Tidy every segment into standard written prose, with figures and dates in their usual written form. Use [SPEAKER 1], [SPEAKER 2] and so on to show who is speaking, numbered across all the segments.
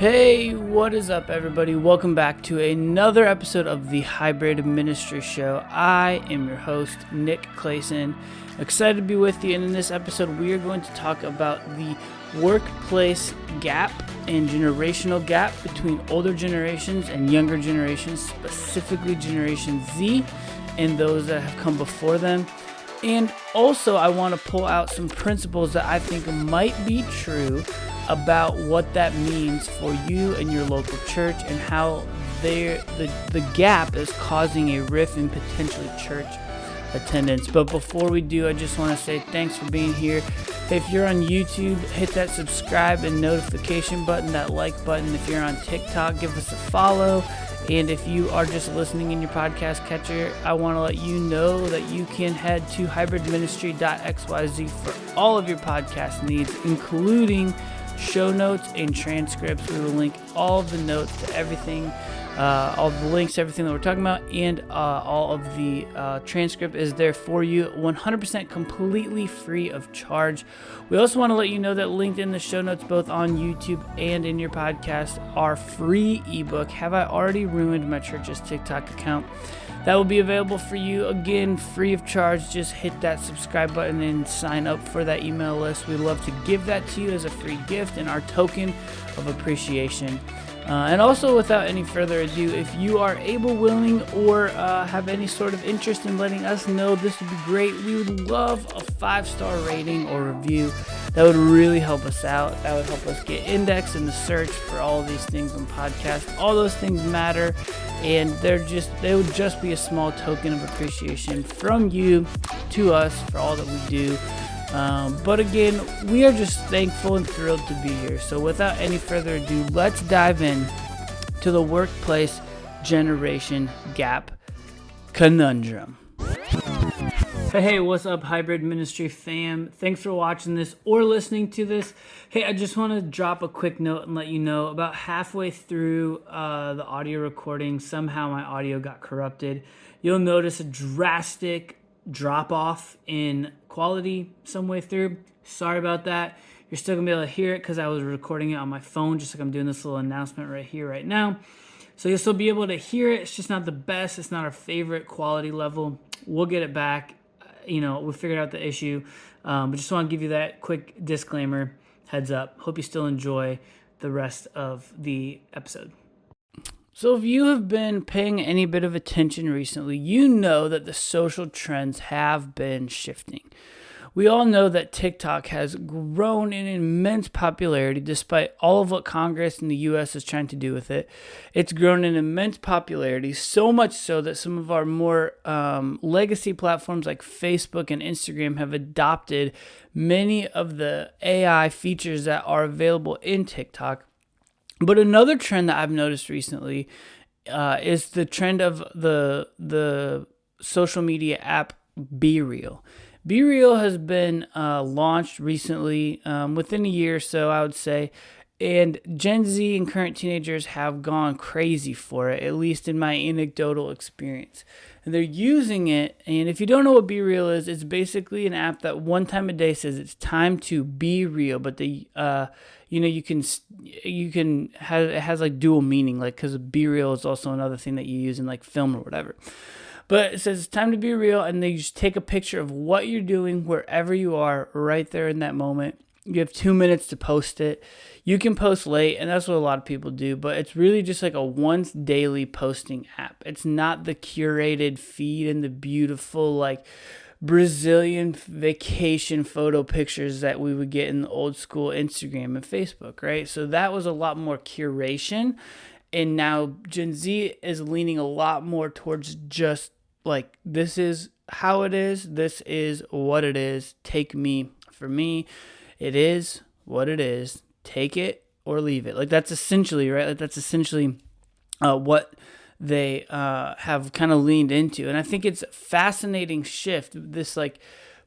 [SPEAKER 1] Hey, what is up, everybody? Welcome back to another episode of the Hybrid Ministry Show. I am your host, Nick Clayson. Excited to be with you, and in this episode, we are going to talk about the workplace gap and generational gap between older generations and younger generations, specifically Generation Z and those that have come before them. And also, I want to pull out some principles that I think might be true about what that means for you and your local church and how the gap is causing a rift in potentially church attendance. But before we do, I just want to say thanks for being here. If you're on YouTube, hit that subscribe and notification button, that like button. If you're on TikTok, give us a follow. And if you are just listening in your podcast catcher, I want to let you know that you can head to hybridministry.xyz for all of your podcast needs, including show notes and transcripts. We will link all of the notes to everything, all the links to everything that we're talking about, and all of the transcript is there for you, 100% completely free of charge. We also want to let you know that linked in the show notes, both on YouTube and in your podcast, our free ebook, Have I Already Ruined My Church's TikTok Account? That will be available for you, again, free of charge. Just hit that subscribe button and sign up for that email list. We'd love to give that to you as a free gift and our token of appreciation. And also, without any further ado, if you are able, willing, or have any sort of interest in letting us know, this would be great. We would love a 5-star rating or review. That would really help us out. That would help us get indexed in the search for all of these things on podcasts. All those things matter, and they would just be a small token of appreciation from you to us for all that we do. But again, we are just thankful and thrilled to be here. So without any further ado, let's dive in to the workplace generation gap conundrum. Hey, what's up, Hybrid Ministry fam? Thanks for watching this or listening to this. Hey, I just want to drop a quick note and let you know about halfway through the audio recording, somehow my audio got corrupted. You'll notice a drastic drop off in quality some way through. Sorry about that. You're still gonna be able to hear it because I was recording it on my phone, just like I'm doing this little announcement right here, right now. So you'll still be able to hear it. It's just not the best. It's not our favorite quality level. We'll get it back. We figured out the issue. But just want to give you that quick disclaimer, heads up. Hope you still enjoy the rest of the episode. So if you have been paying any bit of attention recently, you know that the social trends have been shifting. We all know that TikTok has grown in immense popularity despite all of what Congress and the U.S. is trying to do with it. It's grown in immense popularity, so much so that some of our more legacy platforms like Facebook and Instagram have adopted many of the AI features that are available in TikTok. But another trend that I've noticed recently is the trend of the social media app BeReal. BeReal has been launched recently, within a year or so, I would say, and Gen Z and current teenagers have gone crazy for it, at least in my anecdotal experience. And they're using it, and if you don't know what BeReal is, it's basically an app that one time a day says it's time to be real, but it has like dual meaning, like, because BeReal is also another thing that you use in like film or whatever. But it says it's time to be real, and they just take a picture of what you're doing wherever you are right there in that moment. You have 2 minutes to post it. You can post late, and that's what a lot of people do, but it's really just like a once daily posting app. It's not the curated feed and the beautiful like Brazilian vacation photo pictures that we would get in the old school Instagram and Facebook, right? So that was a lot more curation. And now Gen Z is leaning a lot more towards just like, this is how it is. This is what it is. Take me. For me, it is what it is. Take it or leave it. Like, that's essentially, right? Like, that's essentially what they have kind of leaned into. And I think it's a fascinating shift. This like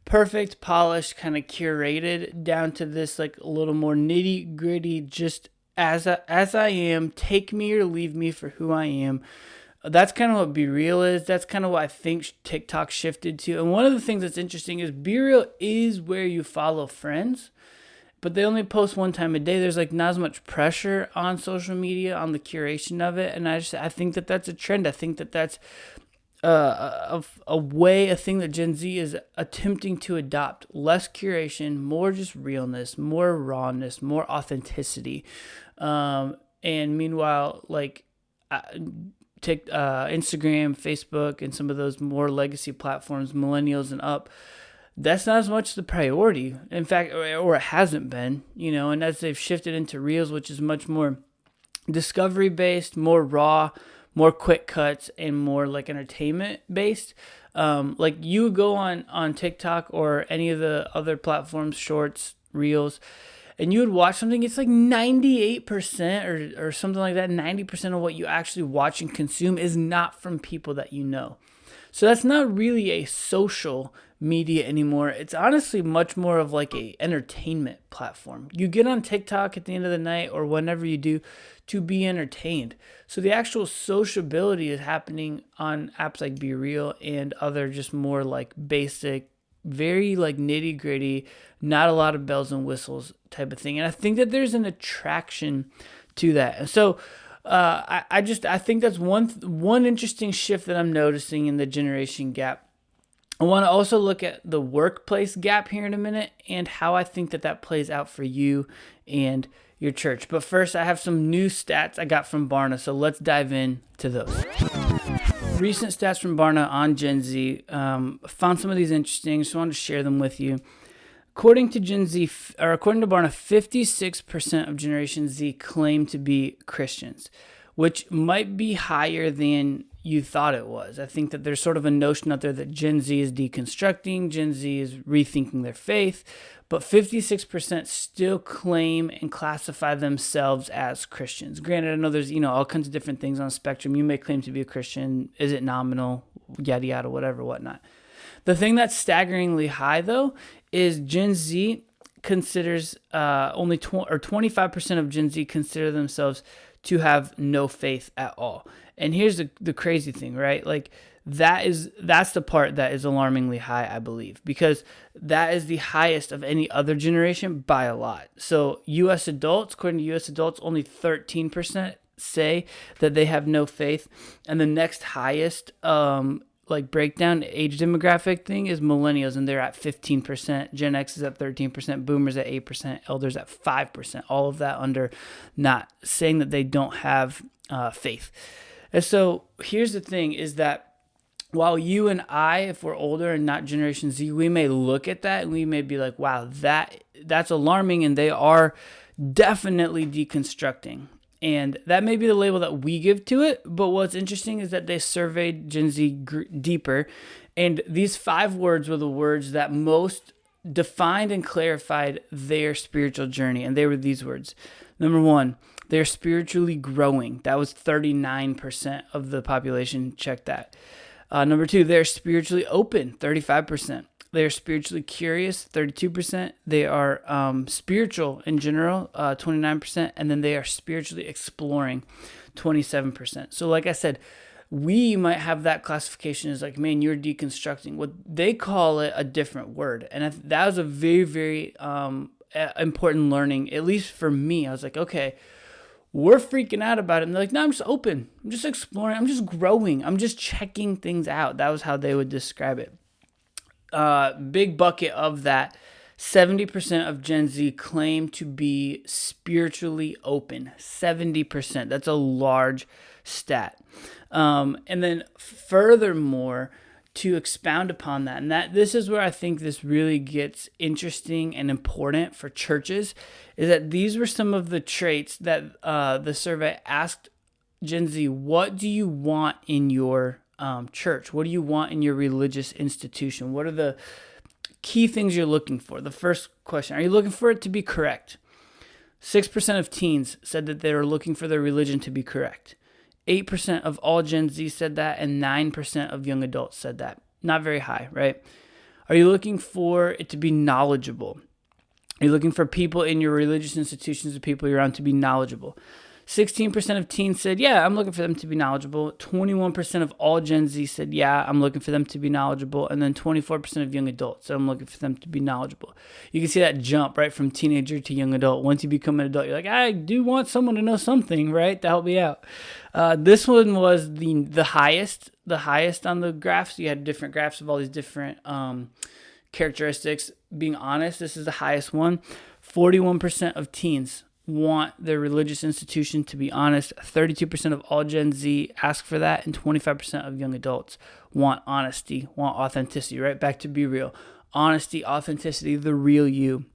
[SPEAKER 1] perfect, polished, kind of curated down to this like a little more nitty gritty, just as I am, take me or leave me for who I am. That's kind of what BeReal is. That's kind of what I think TikTok shifted to. And one of the things that's interesting is BeReal is where you follow friends. but they only post one time a day. There's like not as much pressure on social media, on the curation of it. And I think that that's a trend. I think that that's a thing that Gen Z is attempting to adopt. Less curation, more just realness, more rawness, more authenticity. And meanwhile, like take Instagram, Facebook, and some of those more legacy platforms, millennials and up, that's not as much the priority. In fact, or it hasn't been, and as they've shifted into Reels, which is much more discovery based, more raw, more quick cuts, and more like entertainment based. Like you go on TikTok or any of the other platforms, Shorts, Reels, and you would watch something, it's like 98% or something like that, 90% of what you actually watch and consume is not from people that you know. So that's not really a social media anymore. It's honestly much more of like a entertainment platform. You get on TikTok at the end of the night or whenever you do to be entertained. So the actual sociability is happening on apps like BeReal and other just more like basic, very like nitty gritty, not a lot of bells and whistles type of thing. And I think that there's an attraction to that. And so I think that's one interesting shift that I'm noticing in the generation gap. I want to also look at the workplace gap here in a minute and how I think that plays out for you and your church. But first, I have some new stats I got from Barna, so let's dive into those. Recent stats from Barna on Gen Z. Found some of these interesting, just wanted to share them with you. According to Barna, 56% of Generation Z claim to be Christians, which might be higher than you thought it was. I think that there's sort of a notion out there that Gen Z is deconstructing, Gen Z is rethinking their faith, but 56% still claim and classify themselves as Christians. Granted, I know there's all kinds of different things on the spectrum. You may claim to be a Christian. Is it nominal? Yada, yada, whatever, whatnot. The thing that's staggeringly high, though, is Gen Z considers only 25% of Gen Z consider themselves to have no faith at all. And here's the crazy thing, right? Like that's the part that is alarmingly high, I believe, because that is the highest of any other generation by a lot. So U.S. adults, according to U.S. adults, only 13% say that they have no faith, and the next highest breakdown age demographic thing is millennials, and they're at 15%. Gen X is at 13%. Boomers at 8%. Elders at 5%. All of that under not saying that they don't have faith. And so here's the thing: is that while you and I, if we're older and not Generation Z, we may look at that and we may be like, "Wow, that's alarming," and they are definitely deconstructing. And that may be the label that we give to it, but what's interesting is that they surveyed Gen Z deeper, and these 5 words were the words that most defined and clarified their spiritual journey, and they were these words. Number 1, they're spiritually growing. That was 39% of the population checked that. Number 2, they're spiritually open, 35%. They are spiritually curious, 32%. They are spiritual in general, 29%. And then they are spiritually exploring, 27%. So like I said, we might have that classification as like, man, you're deconstructing. What they call it a different word. And that was a very, very important learning, at least for me. I was like, okay, we're freaking out about it. And they're like, no, I'm just open. I'm just exploring. I'm just growing. I'm just checking things out. That was how they would describe it. Big bucket of that, 70% of Gen Z claim to be spiritually open. 70%. That's a large stat. And then furthermore, to expound upon that, and this is where I think this really gets interesting and important for churches, is that these were some of the traits that the survey asked Gen Z, what do you want in your church? What do you want in your religious institution? What are the key things you're looking for? The first question, are you looking for it to be correct? 6% of teens said that they were looking for their religion to be correct. 8% of all Gen Z said that, and 9% of young adults said that. Not very high, right? Are you looking for it to be knowledgeable? Are you looking for people in your religious institutions, the people you're around, to be knowledgeable? 16% of teens said, yeah, I'm looking for them to be knowledgeable. 21% of all Gen Z said, yeah, I'm looking for them to be knowledgeable. And then 24% of young adults said, I'm looking for them to be knowledgeable. You can see that jump right from teenager to young adult. Once you become an adult, you're like, I do want someone to know something, right, to help me out. This one was the highest on the graphs. You had different graphs of all these different characteristics. Being honest, this is the highest one. 41% of teens want their religious institution to be honest. 32% of all Gen Z ask for that, and 25% of young adults want honesty, want authenticity, right? Back to BeReal. Honesty, authenticity, the real you.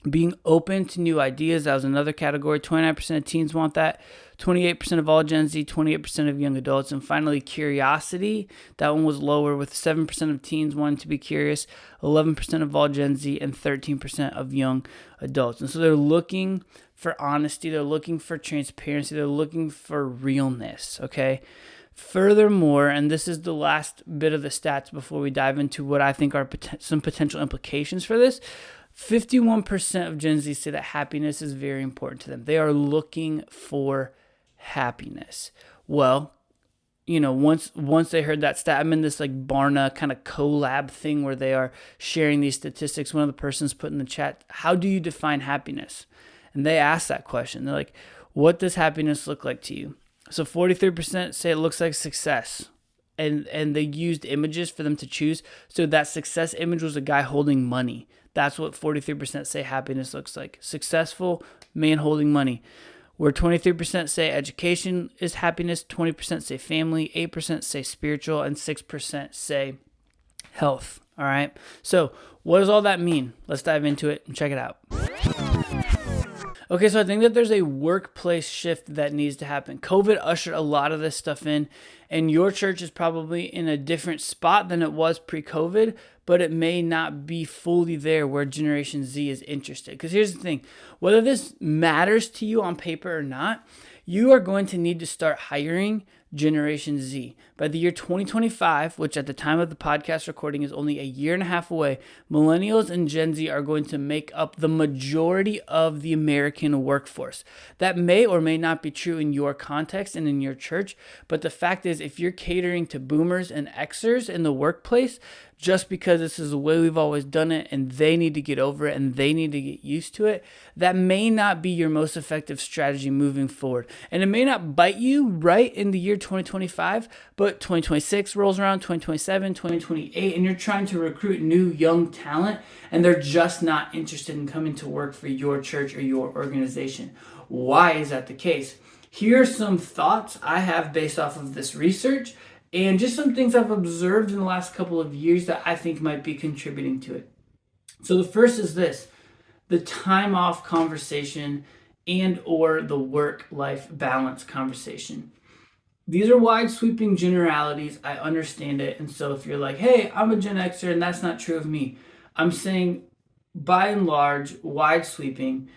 [SPEAKER 1] Being open to new ideas, that was another category. 29% of teens want that. 28% of all Gen Z, 28% of young adults. And finally, curiosity. That one was lower, with 7% of teens wanting to be curious, 11% of all Gen Z, and 13% of young adults. And so they're looking for honesty. They're looking for transparency. They're looking for realness, okay? Furthermore, and this is the last bit of the stats before we dive into what I think are some potential implications for this, 51% of Gen Z say that happiness is very important to them. They are looking for happiness. Well, once they heard that stat, I'm in this like Barna kind of collab thing where they are sharing these statistics. One of the persons put in the chat, how do you define happiness? And they asked that question. They're like, what does happiness look like to you? So 43% say it looks like success. And they used images for them to choose. So that success image was a guy holding money. That's what 43% say happiness looks like. Successful man holding money. Where 23% say education is happiness, 20% say family, 8% say spiritual, and 6% say health. All right. So what does all that mean? Let's dive into it and check it out. Okay, so I think that there's a workplace shift that needs to happen. COVID ushered a lot of this stuff in, and your church is probably in a different spot than it was pre-COVID, but it may not be fully there where Generation Z is interested. Because here's the thing, whether this matters to you on paper or not, you are going to need to start hiring Generation Z. By the year 2025, which at the time of the podcast recording is only a year and a half away, millennials and Gen Z are going to make up the majority of the American workforce. That may or may not be true in your context and in your church, but the fact is, if you're catering to boomers and Xers in the workplace, just because this is the way we've always done it and they need to get over it and they need to get used to it, that may not be your most effective strategy moving forward. And it may not bite you right in the year 2025, but 2026 rolls around, 2027, 2028, and you're trying to recruit new young talent and they're just not interested in coming to work for your church or your organization. Why is that the case? Here are some thoughts I have based off of this research and just some things I've observed in the last couple of years that I think might be contributing to it. So the first is this, the time off conversation and or the work-life balance conversation. These are wide sweeping generalities. I understand it. And so if you're like, hey, I'm a Gen Xer and that's not true of me. I'm saying by and large, wide sweeping.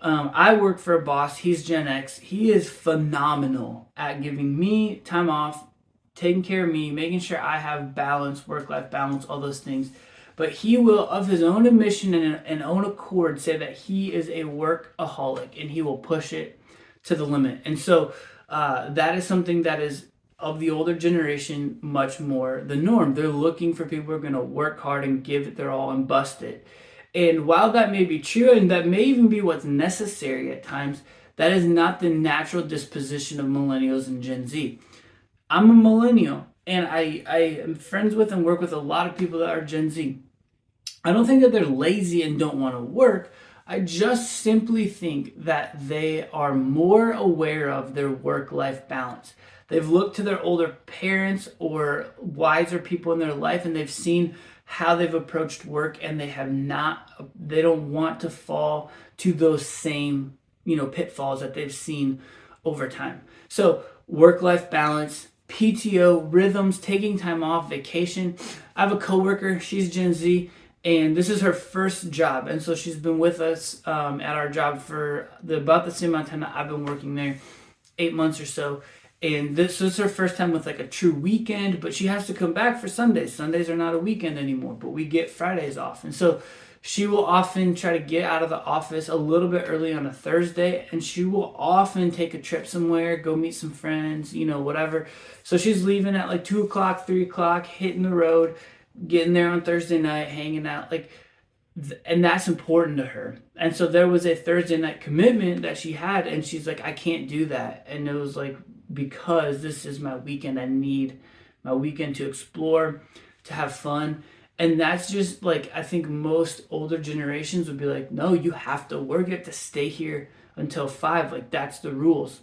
[SPEAKER 1] I work for a boss. He's Gen X. He is phenomenal at giving me time off, taking care of me, making sure I have balance, work-life balance, all those things. But he will, of his own admission and own accord, say that he is a workaholic and he will push it to the limit. And so that is something that is of the older generation much more the norm. They're looking for people who are going to work hard and give it their all and bust it. And while that may be true and that may even be what's necessary at times, that is not the natural disposition of millennials and Gen Z. I'm a millennial, and I am friends with and work with a lot of people that are Gen Z. I don't think that they're lazy and don't want to work. I just simply think that they are more aware of their work-life balance. They've looked to their older parents or wiser people in their life, and they've seen how they've approached work, and they don't want to fall to those same, pitfalls that they've seen over time. So work-life balance, PTO, rhythms, taking time off, vacation. I have a coworker, she's Gen Z, and this is her first job. And so she's been with us at our job for about the same amount of time that I've been working there, 8 months or so. And this is her first time with like a true weekend, but she has to come back for Sundays. Sundays are not a weekend anymore, but we get Fridays off. And so She will often try to get out of the office a little bit early on a Thursday, and she will often take a trip somewhere, go meet some friends, whatever. So she's leaving at like 2 o'clock, 3 o'clock, hitting the road, getting there on Thursday night, hanging out. And that's important to her. And so there was a Thursday night commitment that she had, and she's like, I can't do that. And it was like, because this is my weekend, I need my weekend to explore, to have fun. And that's just like, I think most older generations would be like, no, you have to work, you have to stay here until 5. Like, that's the rules.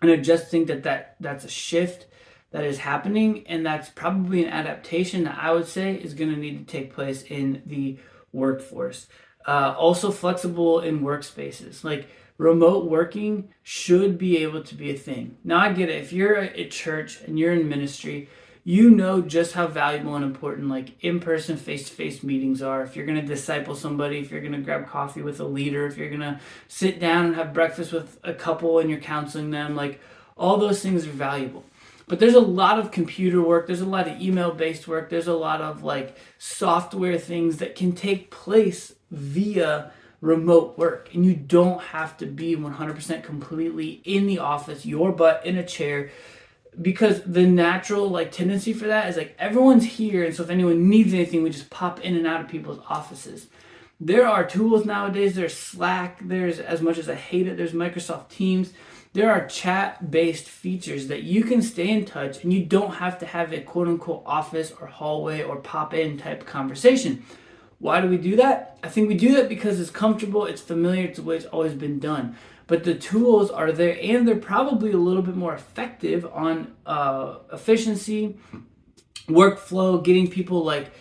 [SPEAKER 1] And I just think that's a shift that is happening, and that's probably an adaptation that I would say is going to need to take place in the workforce. Also flexible in workspaces. Like, remote working should be able to be a thing. Now, I get it. If you're at church and you're in ministry, you know just how valuable and important like in-person, face-to-face meetings are. If you're going to disciple somebody, if you're going to grab coffee with a leader, if you're going to sit down and have breakfast with a couple and you're counseling them, like, all those things are valuable. But there's a lot of computer work, there's a lot of email-based work, there's a lot of like software things that can take place via remote work. And you don't have to be 100% completely in the office, your butt in a chair, because the natural like tendency for that is like everyone's here, and so if anyone needs anything, we just pop in and out of people's offices. There are tools nowadays, there's Slack, there's, as much as I hate it, there's Microsoft Teams. There are chat-based features that you can stay in touch, and you don't have to have a quote-unquote office or hallway or pop-in type conversation. Why do we do that? I think we do that because it's comfortable, it's familiar, it's the way it's always been done. But the tools are there, and they're probably a little bit more effective on efficiency, workflow, getting people like,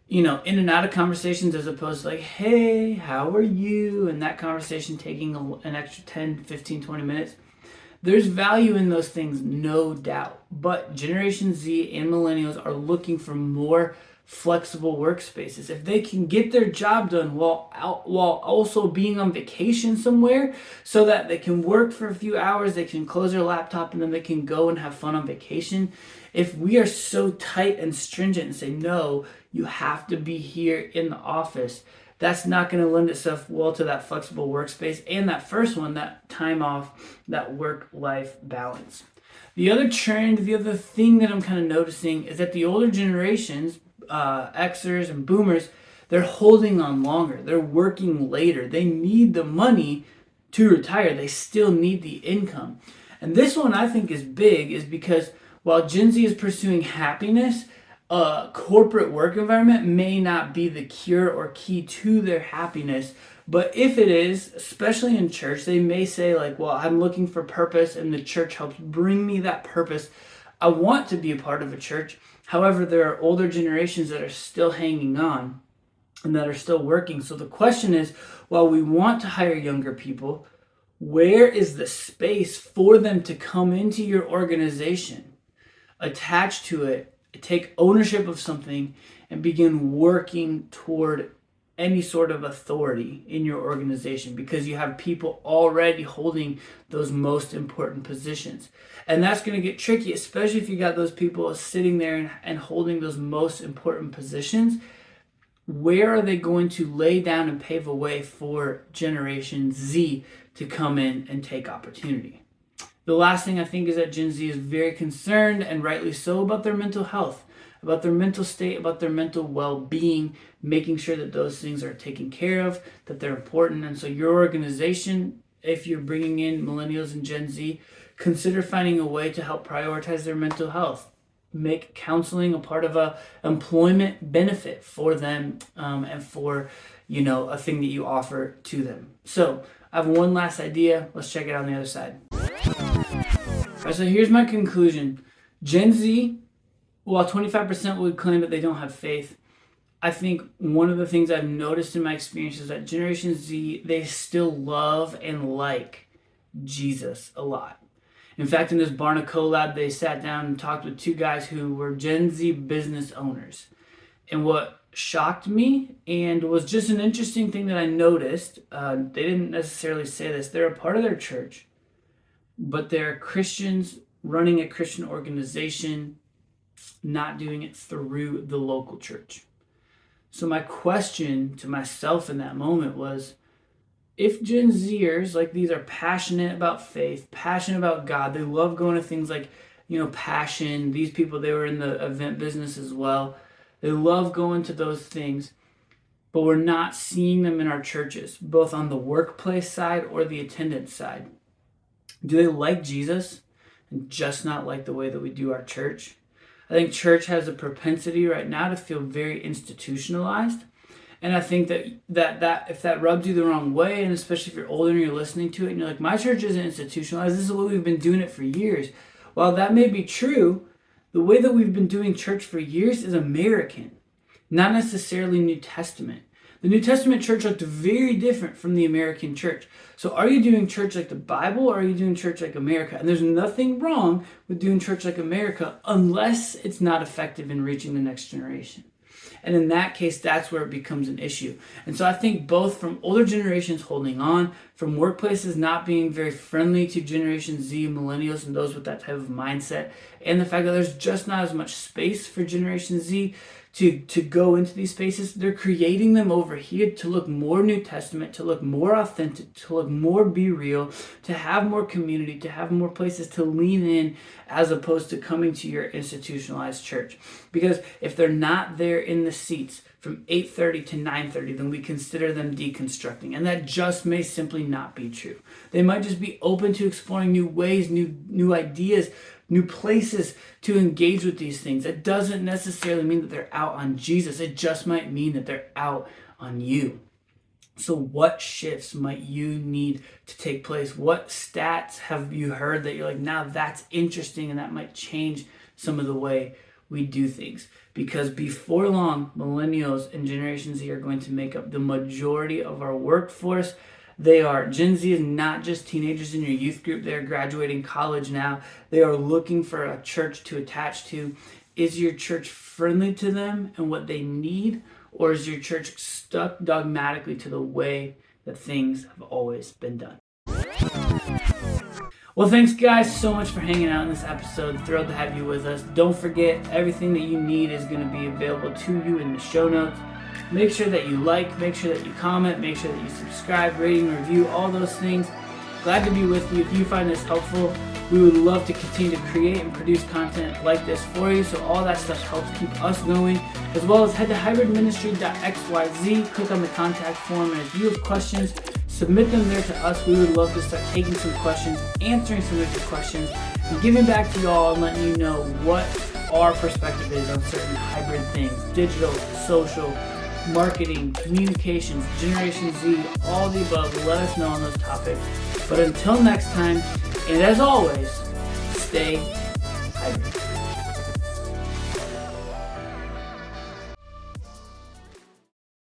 [SPEAKER 1] in and out of conversations, as opposed to like, hey, how are you? And that conversation taking an extra 10, 15, 20 minutes. There's value in those things, no doubt. But Generation Z and millennials are looking for more flexible workspaces. If they can get their job done while also being on vacation somewhere, so that they can work for a few hours, they can close their laptop, and then they can go and have fun on vacation. If we are so tight and stringent and say, no, you have to be here in the office, that's not going to lend itself well to that flexible workspace and that first one, that time off, that work-life balance. The other trend, the other thing that I'm kind of noticing is that the older generations, Xers and Boomers, they're holding on longer. They're working later. They need the money to retire. They still need the income. And this one I think is big, is because while Gen Z is pursuing happiness, corporate work environment may not be the cure or key to their happiness. But if it is, especially in church, they may say like, well, I'm looking for purpose, and the church helps bring me that purpose. I want to be a part of a church. However, there are older generations that are still hanging on and that are still working. So the question is, while we want to hire younger people, where is the space for them to come into your organization, attach to it, take ownership of something, and begin working toward any sort of authority in your organization, because you have people already holding those most important positions. And that's going to get tricky, especially if you got those people sitting there and holding those most important positions. Where are they going to lay down and pave a way for Generation Z to come in and take opportunity? The last thing I think is that Gen Z is very concerned, and rightly so, about their mental health, about their mental state, about their mental well-being, making sure that those things are taken care of, that they're important. And so your organization, if you're bringing in millennials and Gen Z, consider finding a way to help prioritize their mental health. Make counseling a part of a employment benefit for them, and for, a thing that you offer to them. So I have one last idea. Let's check it out on the other side. All right, so here's my conclusion. Gen Z, while 25% would claim that they don't have faith, I think one of the things I've noticed in my experience is that Generation Z, they still love and like Jesus a lot. In fact, in this Barna collab, they sat down and talked with 2 guys who were Gen Z business owners. And what shocked me, and was just an interesting thing that I noticed, they didn't necessarily say this, they're a part of their church, but they're Christians running a Christian organization, not doing it through the local church. So my question to myself in that moment was, if Gen Zers like these are passionate about faith, passionate about God, they love going to things like, Passion. These people, they were in the event business as well. They love going to those things, but we're not seeing them in our churches, both on the workplace side or the attendance side. Do they like Jesus and just not like the way that we do our church? I think church has a propensity right now to feel very institutionalized. And I think that if that rubs you the wrong way, and especially if you're older and you're listening to it and you're like, my church isn't institutionalized, this is the way we've been doing it for years. While that may be true, the way that we've been doing church for years is American, not necessarily New Testament. The New Testament church looked very different from the American church. So are you doing church like the Bible, or are you doing church like America? And there's nothing wrong with doing church like America unless it's not effective in reaching the next generation. And in that case, that's where it becomes an issue. And so I think both from older generations holding on, from workplaces not being very friendly to Generation Z, millennials, and those with that type of mindset, and the fact that there's just not as much space for Generation Z to go into these spaces, they're creating them over here to look more New Testament, to look more authentic, to look more BeReal, to have more community, to have more places to lean in, as opposed to coming to your institutionalized church. Because if they're not there in the seats from 8:30 to 9:30, then we consider them deconstructing. And that just may simply not be true. They might just be open to exploring new ways, new ideas, new places to engage with these things. It doesn't necessarily mean that they're out on Jesus. It just might mean that they're out on you. So what shifts might you need to take place? What stats have you heard that you're like, now that's interesting and that might change some of the way we do things? Because before long, millennials and Generation Z are going to make up the majority of our workforce. Gen Z is not just teenagers in your youth group. They're graduating college now. They are looking for a church to attach to. Is your church friendly to them and what they need? Or is your church stuck dogmatically to the way that things have always been done? Well, thanks guys so much for hanging out in this episode. Thrilled to have you with us. Don't forget, everything that you need is going to be available to you in the show notes. Make sure that you like, make sure that you comment, make sure that you subscribe, rating, review, all those things. Glad to be with you. If you find this helpful, we would love to continue to create and produce content like this for you. So all that stuff helps keep us going. As well as head to hybridministry.xyz, click on the contact form, and if you have questions, submit them there to us. We would love to start taking some questions, answering some of your questions, and giving back to y'all and letting you know what our perspective is on certain hybrid things: digital, social, marketing, communications, Generation Z, all the above. Let us know on those topics. But until next time, and as always, stay hybrid.